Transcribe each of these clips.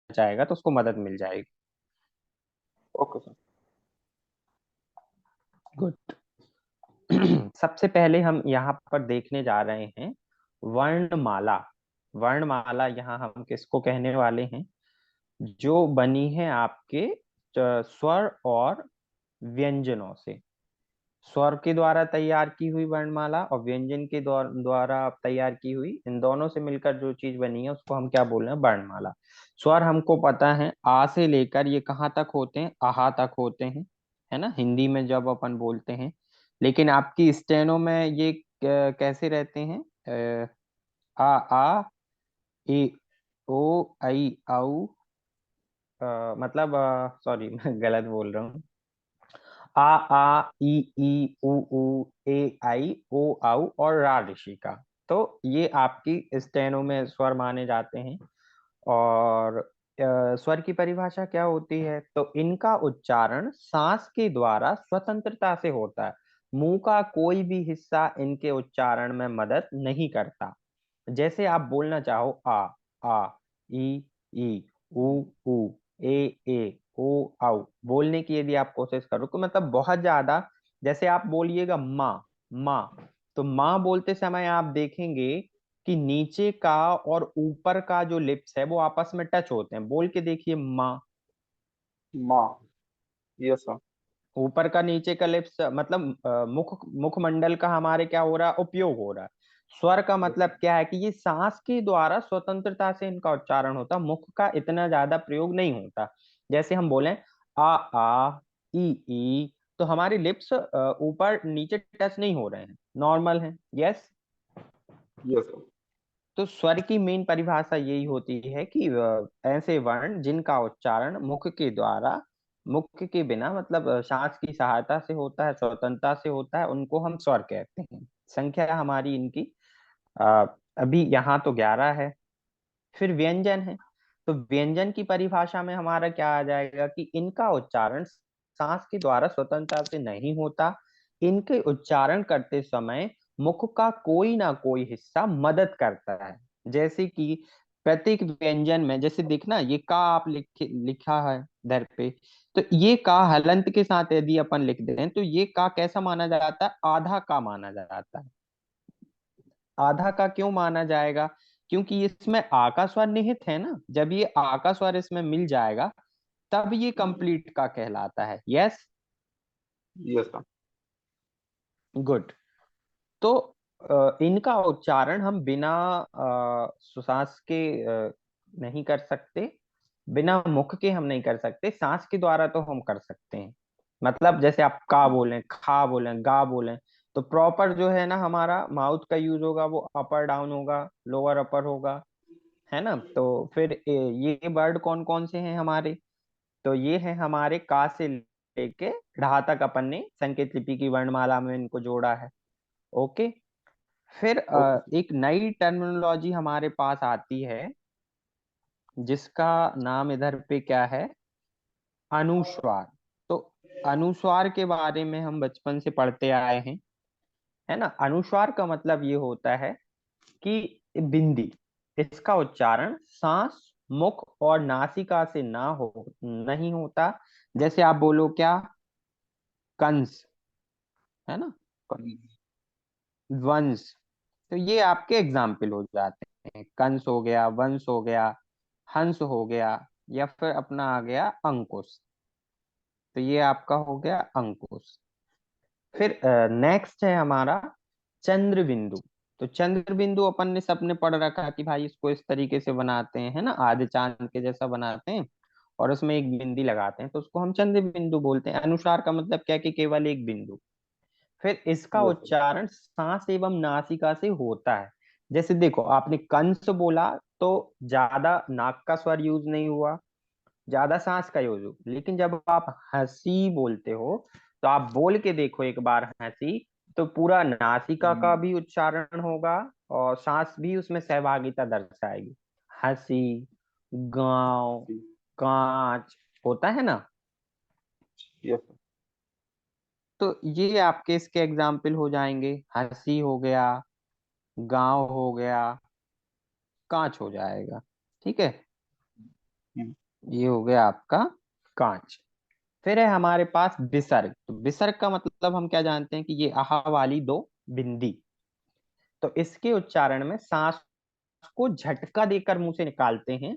चाहेगा तो उसको मदद मिल जाएगी। Okay sir. गुड। सबसे पहले हम यहाँ पर देखने जा रहे हैं वर्णमाला। वर्णमाला यहाँ हम किसको कहने वाले हैं? जो बनी है आपके स्वर और व्यंजनों से। स्वर के द्वारा तैयार की हुई वर्णमाला और व्यंजन के द्वारा तैयार की हुई, इन दोनों से मिलकर जो चीज बनी है उसको हम क्या बोल रहे हैं? वर्णमाला। स्वर हमको पता है आ से लेकर ये कहाँ तक होते हैं? आहा तक होते हैं, है ना, हिंदी में जब अपन बोलते हैं। लेकिन आपकी स्टेनो में ये कैसे रहते हैं? आ ए ओ आई औ, मतलब सॉरी मैं गलत बोल रहा हूँ। आ ई उ ए आई ओ औ और रा ऋषि का। तो ये आपकी स्टेनो में स्वर माने जाते हैं। और स्वर की परिभाषा क्या होती है? तो इनका उच्चारण सांस के द्वारा स्वतंत्रता से होता है। मुंह का कोई भी हिस्सा इनके उच्चारण में मदद नहीं करता। जैसे आप बोलना चाहो आ ई उ उ ए ओ औ, बोलने की यदि आप कोशिश करो तो मतलब बहुत ज्यादा, जैसे आप बोलिएगा माँ, माँ, तो माँ बोलते समय आप देखेंगे कि नीचे का और ऊपर का जो लिप्स है वो आपस में टच होते हैं। बोल के देखिए माँ। माँ। Yes sir. ऊपर का नीचे का लिप्स मतलब मुखमंडल का हमारे क्या हो रहा है? उपयोग हो रहा है। स्वर का यस मतलब सर। क्या है कि ये सांस के द्वारा स्वतंत्रता से इनका उच्चारण होता, मुख का इतना ज्यादा प्रयोग नहीं होता। जैसे हम बोले आ ई, तो हमारे लिप्स ऊपर नीचे टच नहीं हो रहे हैं, नॉर्मल हैं। यस। Yes sir. तो स्वर की मेन परिभाषा यही होती है कि ऐसे वर्ण जिनका उच्चारण मुख के द्वारा, मुख के बिना मतलब श्वास की सहायता से होता है, स्वतंत्रता से होता है, उनको हम स्वर कहते हैं। संख्या हमारी इनकी अ, अभी यहाँ तो 11 है। फिर व्यंजन है। तो व्यंजन की परिभाषा में हमारा क्या आ जाएगा कि इनका उच्चारण सांस के द्वारा स्वतंत्रता से नहीं होता। इनके उच्चारण करते समय मुख का कोई ना कोई हिस्सा मदद करता है। जैसे कि प्रत्येक व्यंजन में, जैसे देखना ये का आप लिखा है इधर पे, तो ये का हलंत के साथ यदि अपन लिख दें तो ये का कैसा माना जाता है? आधा का माना जाता है। आधा का क्यों माना जाएगा? क्योंकि इसमें आ का स्वर निहित है ना। जब ये आ का स्वर इसमें मिल जाएगा तब ये कंप्लीट का कहलाता है। यस। Yes sir. गुड। तो इनका उच्चारण हम बिना श्वास के नहीं कर सकते, बिना मुख के हम नहीं कर सकते, सांस के द्वारा तो हम कर सकते हैं। मतलब जैसे आप का बोलें, खा बोलें, गा बोलें, तो प्रॉपर जो है ना हमारा माउथ का यूज होगा वो अपर डाउन होगा, लोअर अपर होगा, है ना। तो फिर ये वर्ड कौन कौन से हैं हमारे? तो ये है हमारे का से लेके ढ़ा तक अपन ने संकेत लिपि की वर्णमाला में इनको जोड़ा है। ओके। फिर ओके सर। एक नई टर्मिनोलॉजी हमारे पास आती है जिसका नाम इधर पे क्या है? अनुस्वार। तो अनुस्वार के बारे में हम बचपन से पढ़ते आए हैं, है ना। अनुस्वार का मतलब ये होता है कि बिंदी, इसका उच्चारण सांस, मुख और नासिका से ना हो, नहीं होता। जैसे आप बोलो क्या? कंस, है ना, वंश। तो ये आपके एग्जाम्पल हो जाते हैं। कंस हो गया, वंश हो गया, हंस हो गया, या फिर अपना आ गया अंकुश। तो ये आपका हो गया अंकुश। फिर नेक्स्ट है हमारा चंद्र बिंदु। तो चंद्र बिंदु अपन ने सबने पढ़ रखा कि भाई इसको इस तरीके से बनाते हैं, है ना, आधे चांद के जैसा बनाते हैं और उसमें एक बिंदी लगाते हैं, तो उसको हम चंद्र बिंदु बोलते हैं। अनुसार का मतलब क्या है कि केवल एक बिंदु। फिर इसका यस सर। उच्चारण सांस एवं नासिका से होता है। जैसे देखो आपने कंस बोला तो ज्यादा नाक का स्वर यूज नहीं हुआ, ज्यादा सांस का यूज हुआ। लेकिन जब आप हंसी बोलते हो तो आप बोल के देखो एक बार हंसी, तो पूरा नासिका का भी उच्चारण होगा और सांस भी उसमें सहभागिता दर्शाएगी। हंसी, गांव, कांच, होता है ना। Yes sir. तो ये आपके इसके एग्जाम्पल हो जाएंगे। हंसी हो गया, गांव हो गया, कांच हो जाएगा। ठीक है। हम्म, ये हो गया आपका कांच। फिर है हमारे पास विसर्ग। तो विसर्ग का मतलब हम क्या जानते हैं कि ये आहा वाली दो बिंदी। तो इसके उच्चारण में सांस को झटका देकर मुंह से निकालते हैं,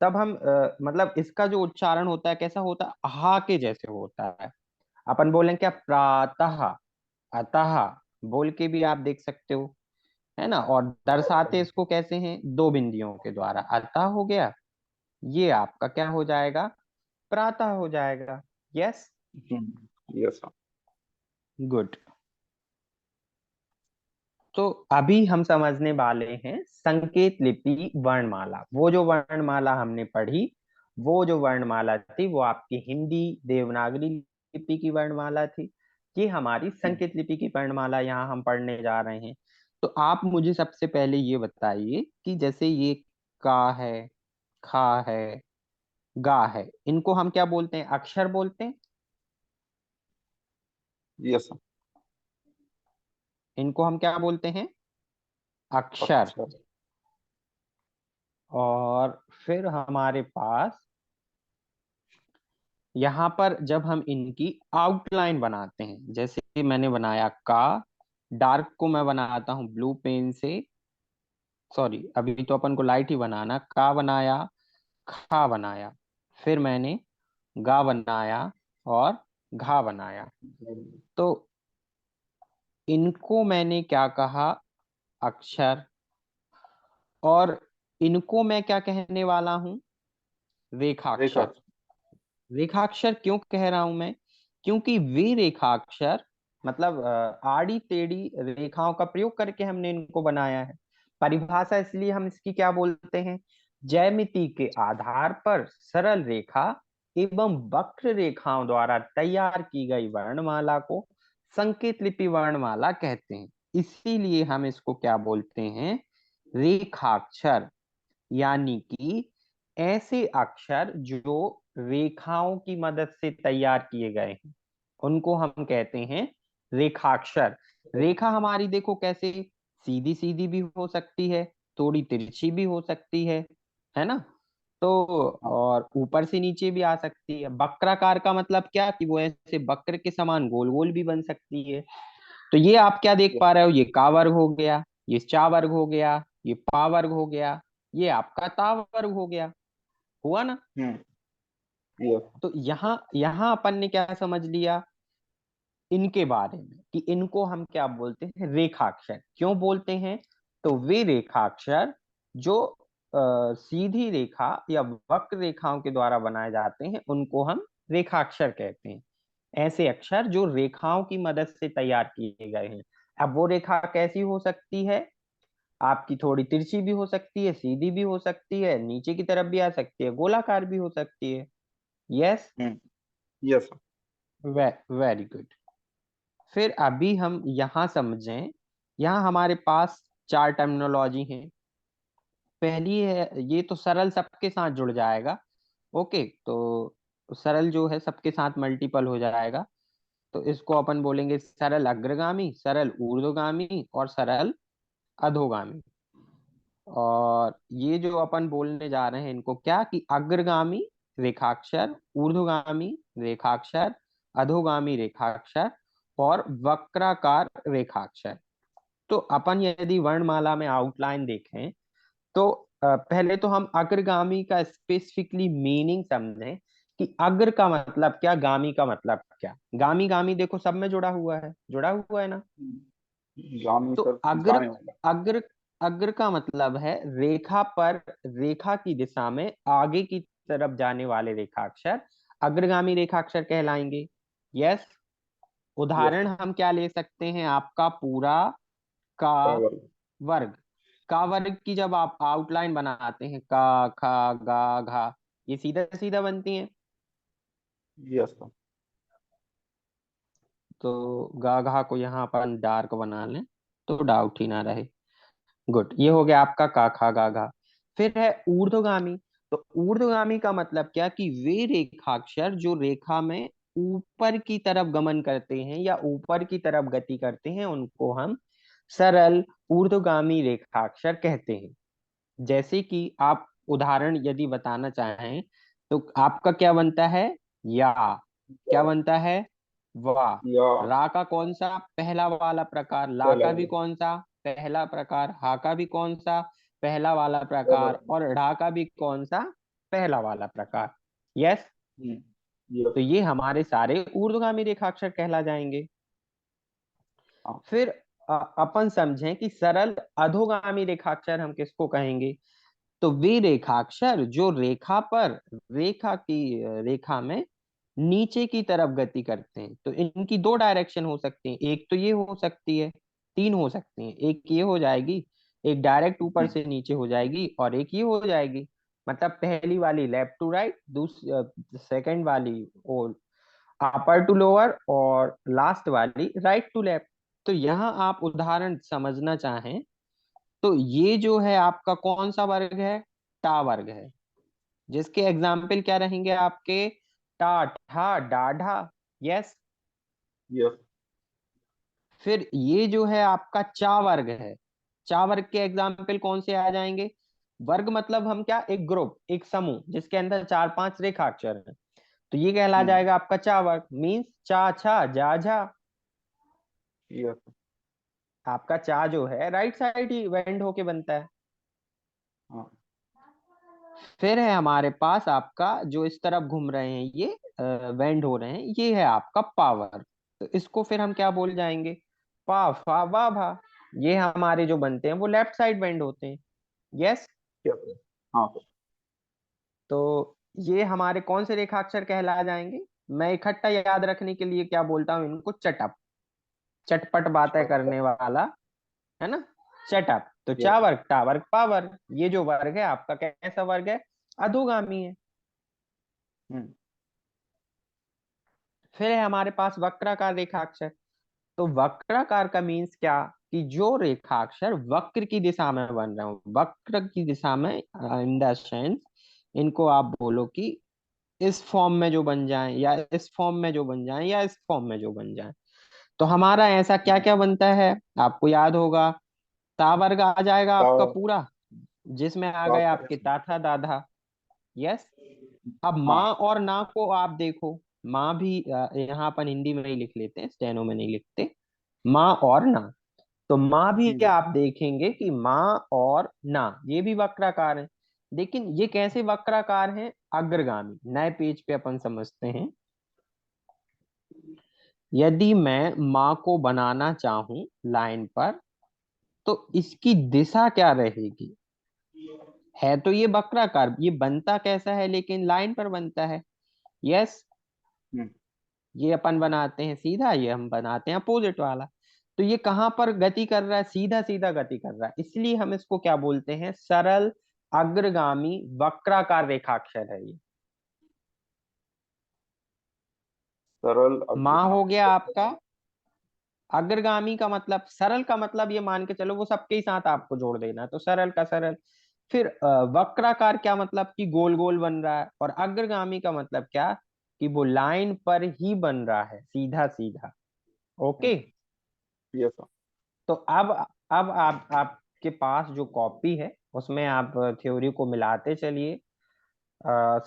तब हम मतलब इसका जो उच्चारण होता है कैसा होता है, आहा के जैसे होता है। अपन बोलेंगे क्या, प्रातः, अतः बोल के भी आप देख सकते हो, है ना। और दर्शाते इसको कैसे हैं, दो बिंदियों के द्वारा। अतः हो गया, ये आपका क्या हो जाएगा, प्रातः हो जाएगा। Yes, yes sir. गुड। तो अभी हम समझने वाले हैं संकेत लिपि वर्णमाला। वो जो वर्णमाला हमने पढ़ी, वो जो वर्णमाला थी वो आपकी हिंदी देवनागरी लिपि की वर्णमाला थी। ये हमारी संकेत लिपि की वर्णमाला यहाँ हम पढ़ने जा रहे हैं। तो आप मुझे सबसे पहले ये बताइए कि जैसे ये का है, खा है, गा है, इनको हम क्या बोलते हैं, अक्षर बोलते हैं। Yes sir. इनको हम क्या बोलते हैं, अक्षर। अच्छा। और फिर हमारे पास यहाँ पर जब हम इनकी आउटलाइन बनाते हैं, जैसे मैंने बनाया का, डार्क को मैं बनाता हूँ ब्लू पेन से। सॉरी, अभी तो अपन को लाइट ही बनाना। का बनाया, खा बनाया, फिर मैंने गा बनाया और घा बनाया। तो इनको मैंने क्या कहा, अक्षर। और इनको मैं क्या कहने वाला हूं, रेखा। रेखाक्षर। रेखाक्षर क्यों कह रहा हूं मैं, क्योंकि वे रेखाक्षर मतलब आड़ी टेढ़ी रेखाओं का प्रयोग करके हमने इनको बनाया है। परिभाषा इसलिए हम इसकी क्या बोलते हैं, ज्यामिति के आधार पर सरल रेखा एवं वक्र रेखाओं द्वारा तैयार की गई वर्णमाला को संकेत लिपि वर्णमाला कहते हैं। इसीलिए हम इसको क्या बोलते हैं, रेखाक्षर। यानी कि ऐसे अक्षर जो रेखाओं की मदद से तैयार किए गए हैं, उनको हम कहते हैं रेखाक्षर। रेखा हमारी देखो कैसे, सीधी सीधी भी हो सकती है, थोड़ी तिरछी भी हो सकती है ना। तो हाँ। और ऊपर से नीचे भी आ सकती है। वक्राकार का मतलब क्या, कि वो ऐसे वक्र के समान गोल गोल भी बन सकती है। तो ये आप क्या देख यस। पा रहे हो, ये का वर्ग हो गया, ये चा वर्ग हो गया, ये पा वर्ग हो गया, ये आपका ता वर्ग हो गया, हुआ ना। हम्म। यस। तो यहाँ यहाँ अपन ने क्या समझ लिया इनके बारे में, कि इनको हम क्या बोलते हैं, रेखाक्षर। क्यों बोलते हैं, तो वे रेखाक्षर जो सीधी रेखा या वक्र रेखाओं के द्वारा बनाए जाते हैं, उनको हम रेखाक्षर कहते हैं। ऐसे अक्षर जो रेखाओं की मदद से तैयार किए गए हैं। अब वो रेखा कैसी हो सकती है, आपकी थोड़ी तिरछी भी हो सकती है, सीधी भी हो सकती है, नीचे की तरफ भी आ सकती है, गोलाकार भी हो सकती है। Yes, hmm. Yes sir. Very good. फिर अभी हम यहाँ समझें, यहाँ हमारे पास चार टर्मिनोलॉजी हैं। पहली है, ये तो सरल सबके साथ जुड़ जाएगा। ओके, तो सरल जो है सबके साथ मल्टीपल हो जाएगा। तो इसको अपन बोलेंगे सरल अग्रगामी, सरल ऊर्ध्वगामी और सरल अधोगामी। और ये जो अपन बोलने जा रहे हैं इनको क्या, कि अग्रगामी रेखाक्षर, ऊर्ध्वगामी रेखाक्षर, अधोगामी रेखाक्षर और वक्राकार रेखाक्षर। तो अपन यदि वर्णमाला में आउटलाइन देखें, तो पहले तो हम अग्रगामी का स्पेसिफिकली मीनिंग समझें, कि अग्र का मतलब क्या, गामी का मतलब क्या। गामी गामी देखो सब में जुड़ा हुआ है ना। गामी तो सर अग्र, जाने वाला। अग्र अग्र का मतलब है रेखा पर, रेखा की दिशा में आगे की तरफ जाने वाले रेखाक्षर अग्रगामी रेखाक्षर कहलाएंगे। यस। यस उदाहरण सर। हम क्या ले सकते हैं, आपका पूरा का पावर। वर्ग। का वर्ग की जब आप आउटलाइन बनाते हैं, का खा गा घा, ये सीधा सीधा बनती हैं। Yes sir. तो गा घा को यहाँ अपन डार्क बना लें, तो डाउट ही ना रहे। गुड, ये हो गया आपका का खा गा घा। फिर है ऊर्ध्वगामी। तो ऊर्ध्वगामी का मतलब क्या, कि वे रेखाक्षर जो रेखा में ऊपर की तरफ गमन करते हैं या ऊपर की तरफ गति करते हैं, उनको हम सरल ऊर्ध्वगामी रेखाक्षर कहते हैं। जैसे कि आप उदाहरण यदि बताना चाहें तो आपका क्या बनता है? या। क्या बनता है? वाह। या रा का कौन सा पहला वाला प्रकार, ला पहला का भी वाला कौन सा पहला प्रकार, हा का भी कौन सा पहला वाला पहला प्रकार, वाला। और ढा का भी कौन सा पहला वाला प्रकार। यस। तो यस। ये हमारे सारे ऊर्ध्वगामी रेखाक्षर कहला जाएंगे। हाँ। फिर अपन समझें कि सरल अधोगामी रेखाक्षर हम किसको कहेंगे। तो वे रेखाक्षर जो रेखा पर, रेखा में नीचे की तरफ गति करते हैं। तो इनकी दो डायरेक्शन हो सकती हैं, एक तो ये हो सकती है, तीन हो सकती हैं। एक ये हो जाएगी, एक डायरेक्ट ऊपर हम्म। से नीचे हो जाएगी, और एक ये हो जाएगी। मतलब पहली वाली लेफ्ट टू राइट, दूसरी सेकंड वाली और अपर टू लोअर, और लास्ट वाली राइट टू लेफ्ट। तो यहाँ आप उदाहरण समझना चाहें तो ये जो है आपका कौन सा वर्ग है? टा वर्ग है, जिसके एग्जाम्पल क्या रहेंगे आपके? टा, ठा, डा, ढा। यस। यस। फिर ये जो है आपका चा वर्ग है, चा वर्ग के एग्जाम्पल कौन से आ जाएंगे? वर्ग मतलब हम क्या, एक ग्रुप, एक समूह जिसके अंदर चार पांच रेखाक्षर हैं। तो ये कहला हम्म। जाएगा आपका चा वर्ग, मीन्स चा, छा, जा, झा। यस। आपका चा जो है राइट साइड ही वेंड होके बनता है। हाँ। फिर है हमारे पास आपका जो इस तरफ घूम रहे हैं, ये वेंड हो रहे हैं, ये है आपका पावर। तो इसको फिर हम क्या बोल जाएंगे? पा, फा, वा, भा। ये हमारे जो बनते हैं वो लेफ्ट साइड बेंड होते हैं। यस। यस। हाँ सर। तो ये हमारे कौन से रेखाक्षर कहला जाएंगे? मैं इकट्ठा याद रखने के लिए क्या बोलता हूँ इनको? चटप, चटपट बातें अच्छा। करने वाला, है ना? चटप। तो चा यस। वर्ग, टा वर्ग, पा वर्ग। ये जो वर्ग है आपका कैसा वर्ग है? अधोगामी है। हम्म। फिर है हमारे पास वक्राकार रेखाक्षर। तो वक्राकार का मीन्स क्या, कि जो रेखाक्षर वक्र की दिशा में बन रहे हो, वक्र की दिशा में, इन द सेंस इनको आप बोलो कि इस फॉर्म में जो बन जाए, या इस फॉर्म में जो बन जाए, या इस फॉर्म में जो बन जाए। तो हमारा ऐसा क्या हम्म। क्या बनता है? आपको याद होगा, ता वर्ग आ जाएगा आपका ता- पूरा, जिसमें आ गए ता- आपके ताथा दाधा। यस। अब हाँ। माँ और ना को आप देखो, माँ भी यहाँ अपन हिंदी में ही लिख लेते हैं, स्टेनो में नहीं लिखते, माँ और ना। तो माँ भी हम्म। आप देखेंगे कि माँ और ना ये भी वक्राकार है। लेकिन ये कैसे वक्राकार हैं? अग्रगामी। नए पेज पे अपन समझते हैं। यदि मैं माँ को बनाना चाहूं लाइन पर, तो इसकी दिशा क्या रहेगी? है तो ये वक्राकार, ये बनता कैसा है लेकिन लाइन पर बनता है। यस। हम्म। ये अपन बनाते हैं सीधा, ये हम बनाते हैं अपोजिट वाला। तो ये कहाँ पर गति कर रहा है? सीधा सीधा गति कर रहा है, इसलिए हम इसको क्या बोलते हैं? सरल अग्रगामी वक्राकार रेखाक्षर है ये। सरल माँ हो अग्रगामी गया आपका। वक्र। अग्रगामी का मतलब, सरल का मतलब ये मान के चलो वो सबके ही साथ आपको जोड़ देना है, तो सरल का सरल। फिर वक्राकार क्या मतलब, कि गोल गोल बन रहा है। और अग्रगामी का मतलब क्या, कि वो लाइन पर ही बन रहा है, सीधा सीधा। ओके। Yes sir. तो अब आपके पास जो कॉपी है उसमें आप थ्योरी को मिलाते चलिए।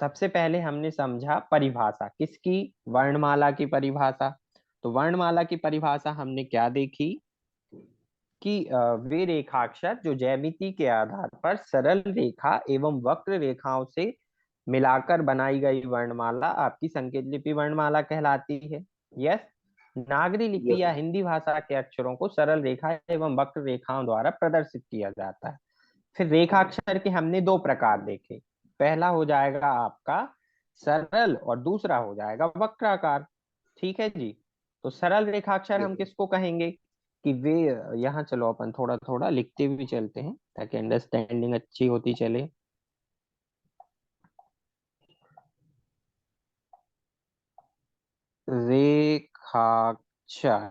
सबसे पहले हमने समझा परिभाषा किसकी? वर्णमाला की परिभाषा। तो वर्णमाला की परिभाषा हमने क्या देखी, कि वे रेखाक्षर जो ज्यामिति के आधार पर सरल रेखा एवं वक्र रेखाओं से मिलाकर बनाई गई वर्णमाला आपकी संकेत लिपि वर्णमाला कहलाती है। यस। नागरी लिपि यस या सर। हिंदी भाषा के अक्षरों को सरल रेखा एवं वक्र रेखाओं द्वारा प्रदर्शित किया जाता है। फिर रेखाक्षर के हमने दो प्रकार देखे। पहला हो जाएगा आपका सरल, और दूसरा हो जाएगा वक्राकार। ठीक है जी। तो सरल रेखाक्षर यस हम सर। किसको कहेंगे? कि वे, यहाँ चलो अपन थोड़ा थोड़ा लिखते भी चलते हैं ताकि अंडरस्टैंडिंग अच्छी होती चले। रेखाक्षर,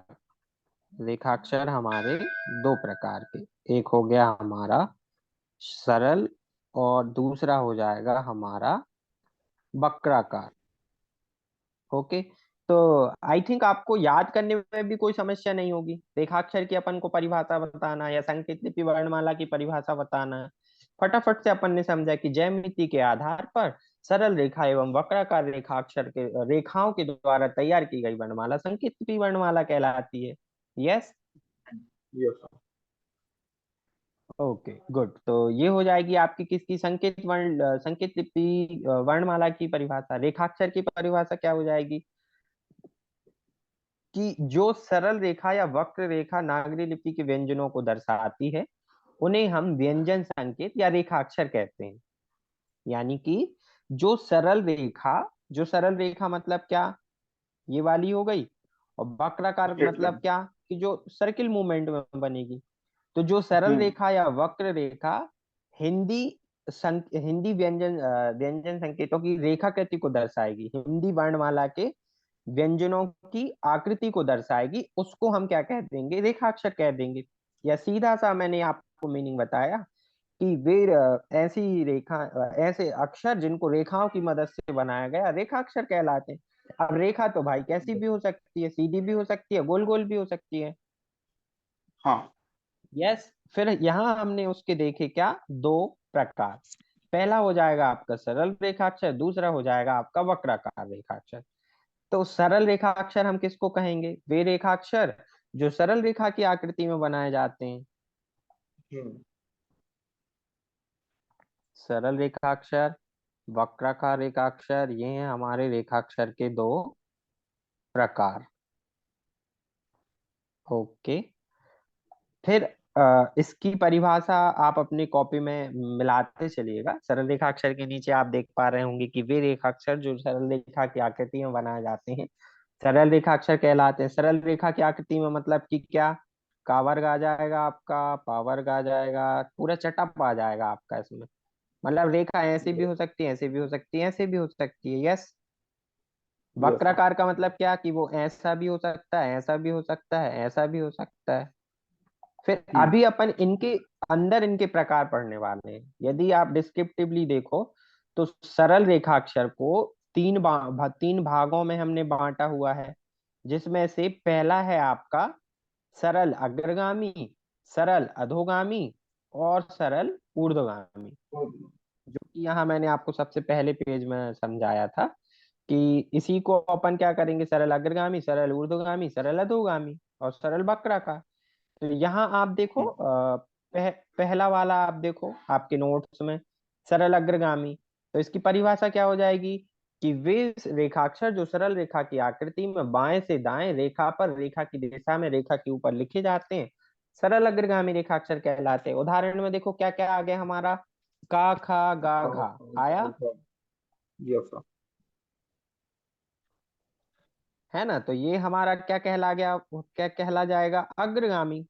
रेखाक्षर हमारे दो प्रकार के, एक हो गया हमारा सरल, और दूसरा हो जाएगा हमारा वक्राकार। ओके। तो आई थिंक आपको याद करने में भी कोई समस्या नहीं होगी। रेखाक्षर की अपन को परिभाषा बताना, या संकेत लिपि वर्णमाला की परिभाषा बताना, फटाफट से अपन ने समझा कि ज्यामिति के आधार पर सरल रेखा एवं वक्राकार रेखाक्षर के रेखाओं के द्वारा तैयार की गई वर्णमाला संकेत वर्णमाला कहलाती है। Yes. Yes sir. Okay good. तो ये हो जाएगी आपकी किसकी संकेत लिपि वर्णमाला की परिभाषा। रेखाक्षर की परिभाषा क्या हो जाएगी कि जो सरल रेखा या वक्र रेखा नागरी लिपि के व्यंजनों को दर्शाती है उन्हें हम व्यंजन संकेत या रेखाक्षर कहते हैं। यानी कि जो सरल रेखा, जो सरल रेखा मतलब क्या, ये वाली हो गई। और वक्राकार स्ट्रेट मतलब लाइन। क्या, कि जो सर्किल मूवमेंट में बनेगी। तो जो सरल हम्म। रेखा या वक्र रेखा हिंदी हिंदी व्यंजन संकेतों की रेखाकृति को दर्शाएगी, हिंदी वर्णमाला के व्यंजनों की आकृति को दर्शाएगी, उसको हम क्या कह देंगे, रेखाक्षर कह देंगे। या सीधा सा मैंने आपको मीनिंग बताया कि वे ऐसी रेखा ऐसे अक्षर जिनको रेखाओं की मदद से बनाया गया रेखाक्षर कहलाते हैं। अब रेखा तो भाई कैसी भी हो सकती है, सीधी भी हो सकती है, गोल गोल भी हो सकती है। हाँ। यस। फिर यहाँ हमने उसके देखे क्या, दो प्रकार। पहला हो जाएगा आपका सरल रेखाक्षर, दूसरा हो जाएगा आपका वक्राकार रेखाक्षर। तो सरल रेखाक्षर हम किसको कहेंगे, वे रेखाक्षर जो सरल रेखा की आकृति में बनाए जाते हैं। हम्म। सरल रेखाक्षर, वक्राकार रेखाक्षर, ये हैं हमारे रेखाक्षर के दो प्रकार। ओके। फिर इसकी परिभाषा आप अपनी कॉपी में मिलाते चलिएगा। सरल रेखाक्षर के नीचे आप देख पा रहे होंगे कि वे रेखाक्षर जो सरल रेखा की आकृति में बनाए जाते हैं सरल रेखाक्षर कहलाते हैं। सरल रेखा की आकृति में मतलब कि क्या, का वर्ग आ जाएगा आपका, पा वर्ग आ जाएगा, पूरा चटप आ जाएगा आपका इसमें। मतलब रेखा ऐसे भी हो सकती है, ऐसे भी हो सकती है, ऐसे भी हो सकती है। यस। Yes sir. वक्राकार का मतलब क्या कि वो ऐसा भी हो सकता है, ऐसा भी हो सकता है, ऐसा भी हो सकता है। फिर हम्म। अभी अपन इनके अंदर इनके प्रकार पढ़ने वाले हैं। यदि आप डिस्क्रिप्टिवली देखो तो सरल रेखाक्षर को तीन भागों में हमने बांटा हुआ है, जिसमें से पहला है आपका सरल अग्रगामी, सरल अधोगामी और सरल ऊर्ध्वगामी। जो कि यहाँ मैंने आपको सबसे पहले पेज में समझाया था कि इसी को अपन क्या करेंगे, सरल अग्रगामी, सरल ऊर्ध्वगामी, सरल अधोगामी और सरल वक्राकार। तो यहाँ आप देखो हम्म। पहला वाला आप देखो आपके नोट्स में, सरल अग्रगामी। तो इसकी परिभाषा क्या हो जाएगी कि वे रेखाक्षर जो सरल रेखा की आकृति में बाएं से दाएं रेखा पर रेखा की दिशा में रेखा के ऊपर लिखे जाते हैं सरल अग्रगामी रेखाक्षर कहलाते हैं। उदाहरण में देखो क्या क्या आ गया हमारा, का खा गा घा आया यस सर। है ना। तो ये हमारा क्या कहला गया, क्या कहला जाएगा, अग्रगामी।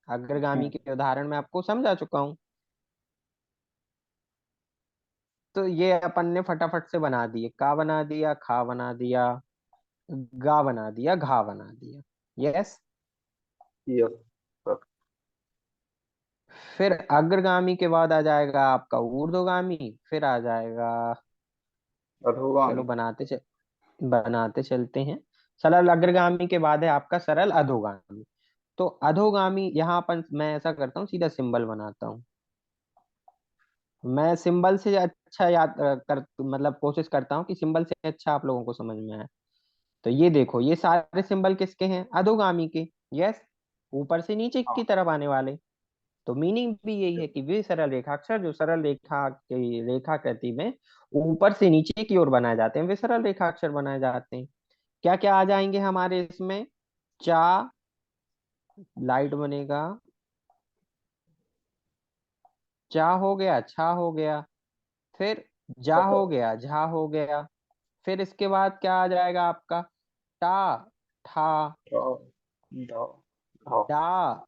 अग्रगामी हम्म। के उदाहरण में आपको समझा चुका हूं। तो ये अपन ने फटाफट से बना दिए, का बना दिया, खा बना दिया, गा बना दिया, घा बना दिया। यस। Yes sir. फिर अग्रगामी के बाद आ जाएगा आपका ऊर्ध्वगामी, फिर आ जाएगा, चलो अधोगामी। बनाते चलते हैं। सरल अग्रगामी के बाद है आपका सरल अधोगामी। तो अधोगामी यहाँ अपन, मैं ऐसा करता हूँ सीधा सिंबल बनाता हूँ। मैं सिंबल से अच्छा याद मतलब कोशिश करता हूँ कि सिंबल से अच्छा आप लोगों को समझ में आए। तो ये देखो ये सारे सिंबल किसके हैं, अधोगामी के। यस। ऊपर से नीचे की हाँ। तरफ आने वाले। तो मीनिंग भी यही है कि वे सरल रेखाक्षर जो सरल रेखा की रेखाकृति में ऊपर से नीचे की ओर बनाए जाते हैं वे सरल रेखाक्षर बनाए जाते हैं। क्या क्या आ जाएंगे हमारे इसमें, चा, लाइट बनेगा, चा हो गया, छा हो गया, फिर जा हो गया, झा हो गया। फिर इसके बाद क्या आ जाएगा आपका, टा, ठा, धा, धा, धा। डा,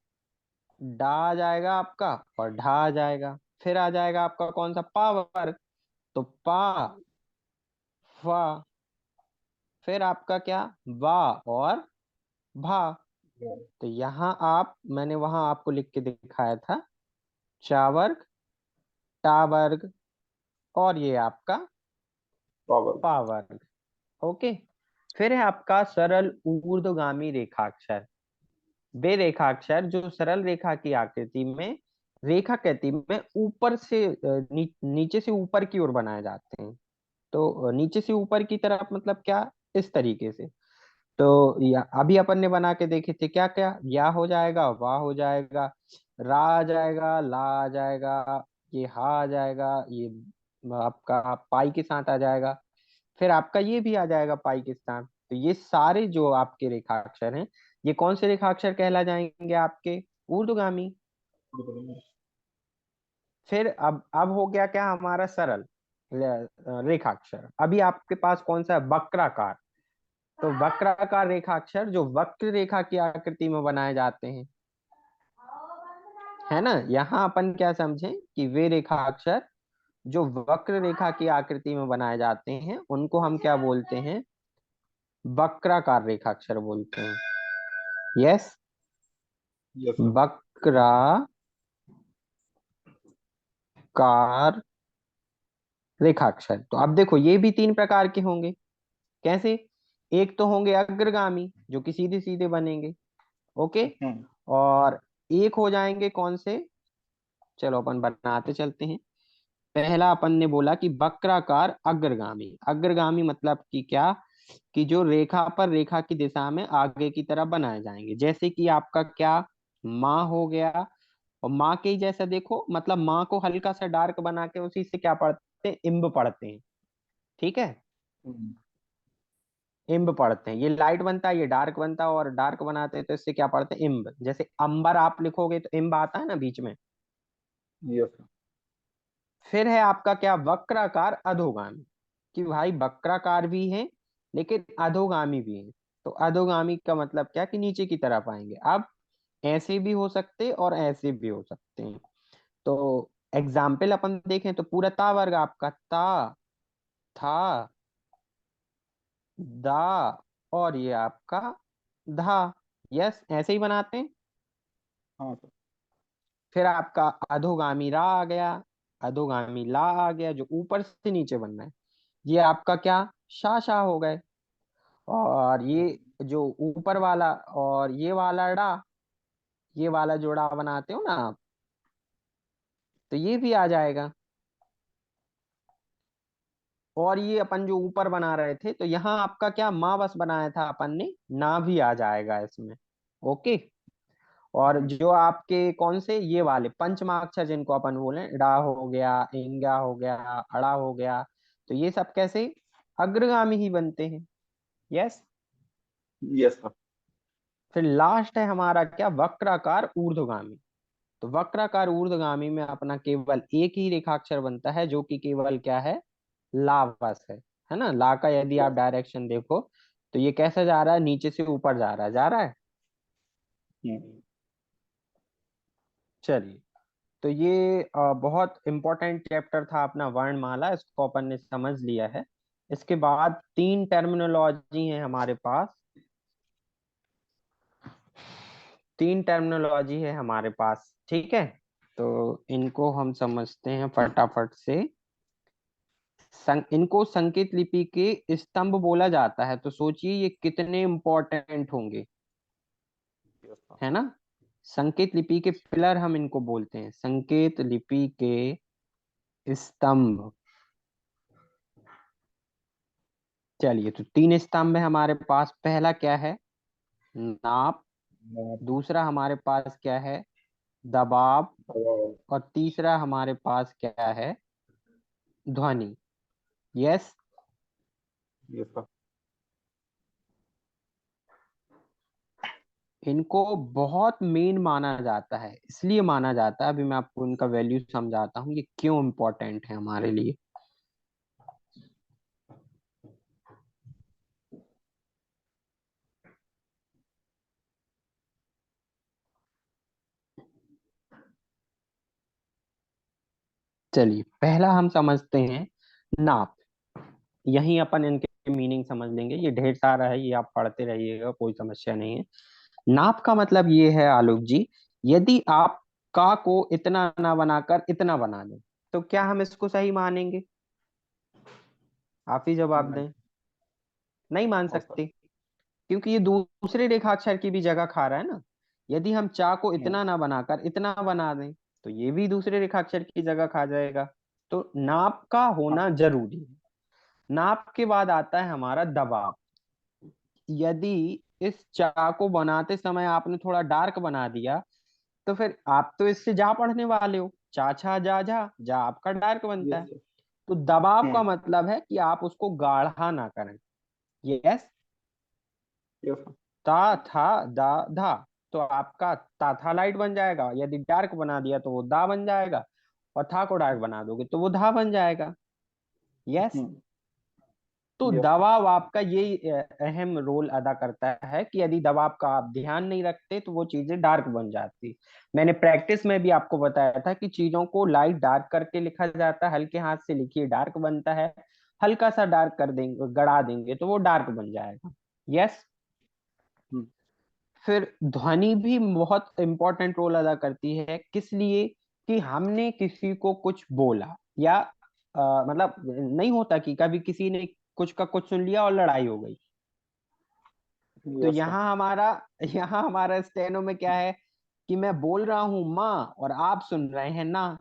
डा आ जाएगा आपका और ढा आ जाएगा। फिर आ जाएगा आपका कौन सा, पा वर्ग। तो पा, फा, फिर आपका क्या, वा और भा। तो यहाँ आप, मैंने वहां आपको लिख के दिखाया था, चा वर्ग, टा वर्ग और ये आपका पावर। पा वर्ग। ओके। फिर है आपका सरल ऊर्ध्वगामी रेखाक्षर। वे रेखाक्षर जो सरल रेखा की आकृति में रेखा कहती में ऊपर से नीचे से ऊपर की ओर बनाए जाते हैं। तो नीचे से ऊपर की तरफ मतलब क्या, इस तरीके से। तो अभी अपन ने बना के देखे थे, क्या क्या, या हो जाएगा, वाह हो जाएगा, रा आ जाएगा, ला आ जाएगा, ये हा आ जाएगा, ये आपका पाई के साथ आ जाएगा, फिर आपका ये भी आ जाएगा पाई के साथ। तो ये सारे जो आपके रेखाक्षर हैं, ये कौन से रेखाक्षर कहला जाएंगे आपके, ऊर्ध्वगामी। फिर अब हो गया क्या हमारा सरल रेखाक्षर। अभी आपके पास कौन सा है, वक्राकार। तो वक्राकार रेखाक्षर जो वक्र रेखा की आकृति में बनाए जाते हैं, है ना। यहाँ अपन क्या समझे कि वे रेखाक्षर जो वक्र रेखा की आकृति में बनाए जाते हैं उनको हम क्या बोलते हैं, वक्राकार रेखाक्षर बोलते हैं। Yes, yes sir. वक्राकार रेखाक्षर। तो अब देखो ये भी तीन प्रकार के होंगे। कैसे, एक तो होंगे अग्रगामी जो कि सीधे सीधे बनेंगे, ओके। हम्म। और एक हो जाएंगे कौन से, चलो अपन बनाते चलते हैं। पहला अपन ने बोला कि वक्राकार अग्रगामी। अग्रगामी मतलब कि क्या, कि जो रेखा पर रेखा की दिशा में आगे की तरफ बनाए जाएंगे। जैसे कि आपका क्या, माँ हो गया। और माँ के ही जैसा देखो, मतलब माँ को हल्का सा डार्क बना के उसी से क्या पढ़ते हैं, इम्ब पढ़ते हैं। ठीक है, हम्म। इम्ब पढ़ते हैं। ये लाइट बनता है, ये डार्क बनता है, और डार्क बनाते हैं तो इससे क्या पढ़ते हैं, इम्ब। जैसे अंबर आप लिखोगे तो इम्ब आता है ना बीच में। Yes sir. फिर है आपका क्या, वक्राकार अधोगामी। कि भाई वक्राकार भी है लेकिन अधोगामी भी है। तो अधोगामी का मतलब क्या, कि नीचे की तरफ आएंगे। अब ऐसे भी हो सकते और ऐसे भी हो सकते हैं। तो एग्जाम्पल अपन देखें तो पूरा ता वर्ग आपका ता, था, दा, और ये आपका धा। यस, ऐसे ही बनाते हैं। हाँ सर। फिर आपका अधोगामी रा आ गया, अधोगामी ला आ गया, जो ऊपर से नीचे बनना है। ये आपका क्या, शा शा हो गए। और ये जो ऊपर वाला और ये वाला डा, ये वाला जोड़ा बनाते हो ना आप, तो ये भी आ जाएगा। और ये अपन जो ऊपर बना रहे थे, तो यहाँ आपका क्या, माँ बस बनाया था अपन ने, ना भी आ जाएगा इसमें। ओके। और हम्म। जो आपके कौन से ये वाले पंचमाक्षर जिनको अपन बोले, डा हो गया, इंगा हो गया, अड़ा हो गया, तो ये सब कैसे, अग्रगामी ही बनते हैं। यस। Yes sir. फिर लास्ट है हमारा क्या, वक्राकार ऊर्ध्वगामी। तो वक्राकार ऊर्ध्वगामी में अपना केवल एक ही रेखाक्षर बनता है, जो कि केवल क्या है, ला बस है ना। ला का यदि आप यस। डायरेक्शन देखो तो ये कैसे जा रहा है, नीचे से ऊपर जा रहा है, जा रहा है। हम्म। चलिए, तो ये बहुत इंपॉर्टेंट चैप्टर था अपना वर्णमाला, इसको अपन ने समझ लिया है। इसके बाद तीन टर्मिनोलॉजी है हमारे पास, तीन टर्मिनोलॉजी है हमारे पास, ठीक है। तो इनको हम समझते हैं फटाफट से। इनको संकेत लिपि के स्तंभ बोला जाता है। तो सोचिए ये कितने इंपॉर्टेंट होंगे, यस सर। है ना। संकेत लिपि के पिलर हम इनको बोलते हैं, संकेत लिपि के स्तंभ। चलिए, तो तीन स्तंभ है हमारे पास। पहला क्या है, नाप। मैं दूसरा हमारे पास क्या है, दबाव। दबाव। और तीसरा हमारे पास क्या है, ध्वनि। यस। Yes sir. इनको बहुत मेन माना जाता है, इसलिए माना जाता है, अभी मैं आपको इनका वैल्यू समझाता हूँ ये क्यों इम्पोर्टेंट है हमारे लिए। चलिए, पहला हम समझते हैं नाप। यहीं अपन इनके मीनिंग समझ लेंगे, ये ढेर सारा है, ये आप पढ़ते रहिएगा, कोई समस्या नहीं है। नाप का मतलब ये है आलोक जी, यदि आप का को इतना ना बनाकर इतना बना दें, तो क्या हम इसको सही मानेंगे, आप ही जवाब नहीं। दें। नहीं मान हाँ सर। सकते, क्योंकि ये दूसरे रेखाक्षर की भी जगह खा रहा है ना। यदि हम चा को हम्म। इतना ना बनाकर इतना बना दें, तो ये भी दूसरे रेखाक्षर की जगह खा जाएगा। तो नाप का हाँ। होना जरूरी है। नाप के बाद आता है हमारा दबाव। यदि इस चा को बनाते समय आपने थोड़ा डार्क बना दिया, तो फिर आप तो इससे जा पढ़ने वाले हो, चा छा जा झा, जा आपका डार्क बनता यस है। सर। तो दबाव का हम्म। मतलब है कि आप उसको गाढ़ा ना करें। यस। Yes sir. ता था दा धा, तो आपका ता था लाइट बन जाएगा। यदि डार्क बना दिया तो वो दा बन जाएगा, और था को डार्क बना दोगे तो वो धा बन जाएगा। यस। हम्म। तो यस सर। दबाव आपका ये अहम रोल अदा करता है कि यदि दबाव का आप ध्यान नहीं रखते तो वो चीजें डार्क बन जाती। मैंने प्रैक्टिस में भी आपको बताया था कि चीजों को लाइट डार्क करके लिखा जाता है। हल्के हाथ से लिखिए डार्क बनता है, हल्का सा डार्क कर देंगे, गड़ा देंगे तो वो डार्क बन जाएगा। यस। हम्म। फिर ध्वनि भी बहुत इंपॉर्टेंट रोल अदा करती है। किस लिए? कि हमने किसी को कुछ बोला, या मतलब नहीं होता कि कभी किसी ने कुछ का कुछ सुन लिया और लड़ाई हो गई। तो यस सर। यहाँ हमारा स्टेनो में क्या है कि मैं बोल रहा हूं माँ और आप सुन रहे हैं ना।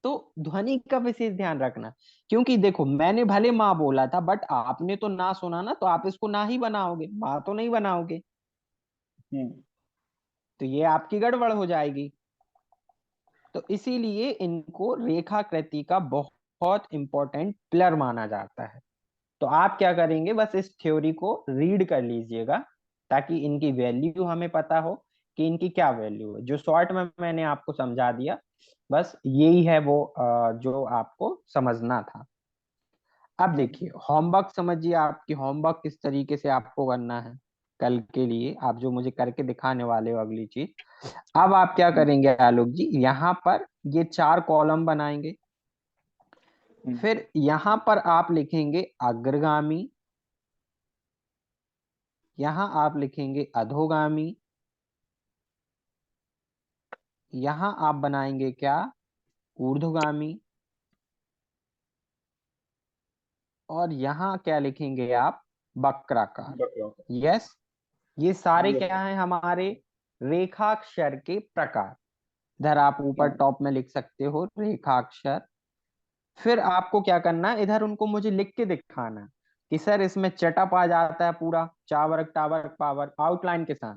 तो ध्वनि का विशेष ध्यान रखना। क्योंकि देखो, मैंने भले माँ बोला था बट आपने तो ना सुना ना, तो आप इसको ना ही बनाओगे, माँ तो नहीं बनाओगे। हम्म। तो ये आपकी गड़बड़ हो जाएगी। तो इसीलिए इनको रेखाकृति का बहुत इंपॉर्टेंट पिलर माना जाता है। तो आप क्या करेंगे, बस इस थ्योरी को रीड कर लीजिएगा, ताकि इनकी वैल्यू हमें पता हो कि इनकी क्या वैल्यू है। जो शॉर्ट में मैंने आपको समझा दिया, बस यही है वो जो आपको समझना था। अब देखिए होमवर्क समझिए, आपकी होमवर्क किस तरीके से आपको करना है कल के लिए, आप जो मुझे करके दिखाने वाले हो अगली चीज। अब आप क्या हम्म। करेंगे आलोक जी, यहाँ पर ये 4 कॉलम बनाएंगे। हम्म। फिर यहाँ पर आप लिखेंगे अग्रगामी, यहाँ आप लिखेंगे अधोगामी, यहाँ आप बनाएंगे क्या, ऊर्ध्वगामी, और यहाँ क्या लिखेंगे आप, वक्राकार। बकरा। यस। ये सारे यस क्या सर। हैं, हमारे रेखाक्षर के प्रकार। इधर आप ऊपर हम्म। टॉप में लिख सकते हो रेखाक्षर। फिर आपको क्या करना है, इधर उनको मुझे लिख के दिखाना कि सर इसमें चटअप आ जाता है पूरा, चावर्ग टावर्ग पावर आउटलाइन के साथ।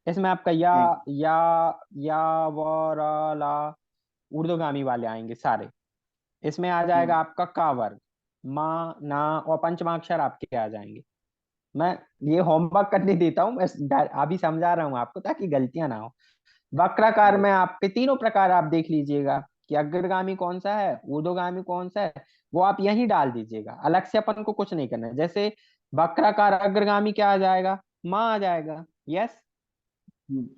इसमें आपका हम्म। या व र ला ऊर्ध्वगामी वाले आएंगे सारे। इसमें आ जाएगा हम्म। आपका का वर्ग, माँ ना, और पंचमाक्षर आपके आ जाएंगे। मैं ये होमवर्क करने देता हूँ, मैं अभी समझा रहा हूँ आपको ताकि गलतियां ना हो। वक्राकार में यस। आपके तीनों प्रकार आप देख लीजिएगा कि अग्रगामी कौन सा है, ऊर्ध्वगामी कौन सा है, वो आप यहीं डाल दीजिएगा। अलग से अपन को कुछ नहीं करना है। जैसे वक्राकार अग्रगामी क्या आ जाएगा, माँ आ जाएगा। यस। हम्म।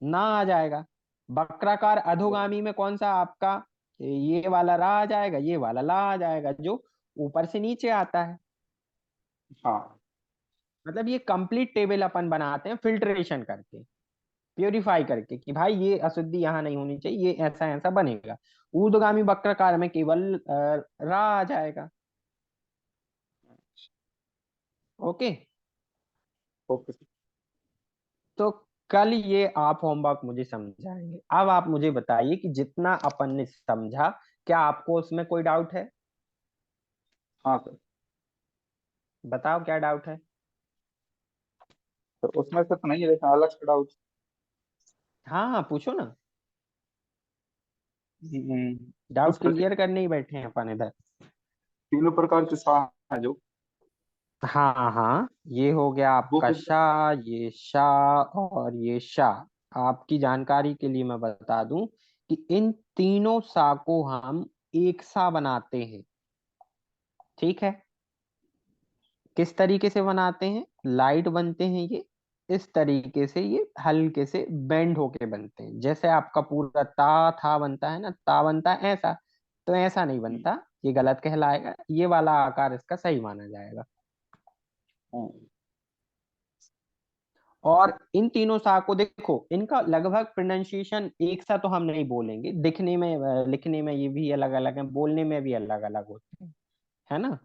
ना आ जाएगा। वक्राकार यस। अधोगामी में कौन सा आपका, ये वाला रा आ जाएगा, ये वाला ला आ जाएगा, जो ऊपर से नीचे आता है। हाँ। मतलब ये कंप्लीट टेबल अपन बनाते हैं फिल्ट्रेशन करके, प्योरीफाई करके, कि भाई ये अशुद्धि यहाँ नहीं होनी चाहिए, ये ऐसा ऐसा बनेगा। ऊर्ध्वगामी वक्रकार में केवल रा आ जाएगा। ओके। Okay sir. तो कल ये आप होमवर्क मुझे समझाएंगे। अब आप मुझे बताइए कि जितना अपन ने समझा, क्या आपको उसमें कोई डाउट है? हाँ सर। बताओ क्या डाउट है। तो उसमें से तो नहीं है, लेकिन अलग से डाउट। हाँ हाँ, पूछो ना। जो डाउट क्लियर करने ही बैठे हैं अपन इधर। तीनों प्रकार के साह हैं जो, हाँ हाँ, ये हो गया वो आपका किस। शाह, ये शाह और ये शाह। आपकी जानकारी के लिए मैं बता दूं कि इन तीनों सा को हम एक सा बनाते हैं। ठीक है। किस तरीके से बनाते हैं, लाइट बनते हैं ये इस तरीके से, ये हल्के से बेंड होके बनते हैं। जैसे आपका पूरा ता था बनता है ना, ता बनता है ऐसा, तो ऐसा नहीं बनता, ये गलत कहलाएगा। ये वाला आकार इसका सही माना जाएगा। हाँ। और इन तीनों सा को देखो, इनका लगभग प्रोनाउंसिएशन एक सा तो हम नहीं बोलेंगे, दिखने में लिखने में ये भी अलग अलग है, बोलने में भी अलग अलग होते हैं, है ना।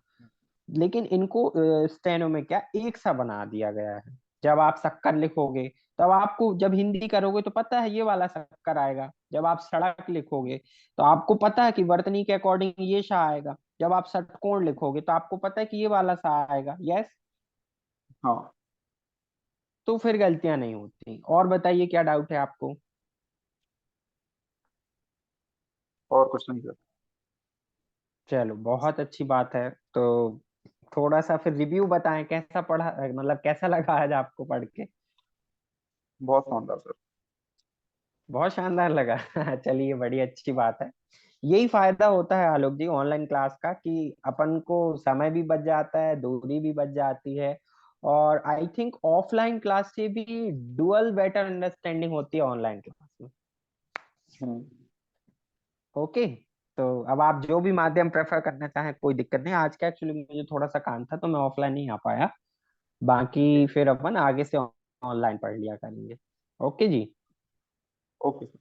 लेकिन इनको स्टेनो में क्या एक सा बना दिया गया है। जब आप शक्कर लिखोगे, तब आपको जब हिंदी करोगे तो पता है ये वाला शक्कर आएगा। जब आप सड़क लिखोगे तो आपको पता है कि वर्तनी के अकॉर्डिंग ये सा आएगा। जब आप षटकोण लिखोगे तो आपको पता है कि ये वाला सा आएगा। यस। हाँ। तो फिर गलतियां नहीं होती। और बताइए क्या डाउट है आपको। और कुछ नहीं सर। चलो बहुत अच्छी बात है। तो थोड़ा सा फिर रिव्यू बताएं, कैसा पढ़ा, मतलब कैसा लगा आज आपको पढ़ के। बहुत शानदार सर। बहुत शानदार लगा। चलिए बड़ी अच्छी बात है। यही फायदा होता है आलोक जी ऑनलाइन क्लास का, कि अपन को समय भी बच जाता है, दूरी भी बच जाती है। और आई थिंक ऑफलाइन क्लास से भी डुअल बेटर अंडरस्टैंडिंग होती है ऑनलाइन क्लास में। हम्म। ओके। तो अब आप जो भी माध्यम प्रेफर करना चाहें कोई दिक्कत नहीं। आज का एक्चुअली मुझे थोड़ा सा काम था तो मैं ऑफलाइन नहीं आ पाया। बाकी ठीक। फिर अपन आगे से ऑनलाइन पढ़ लिया करेंगे। ओके जी। Okay sir.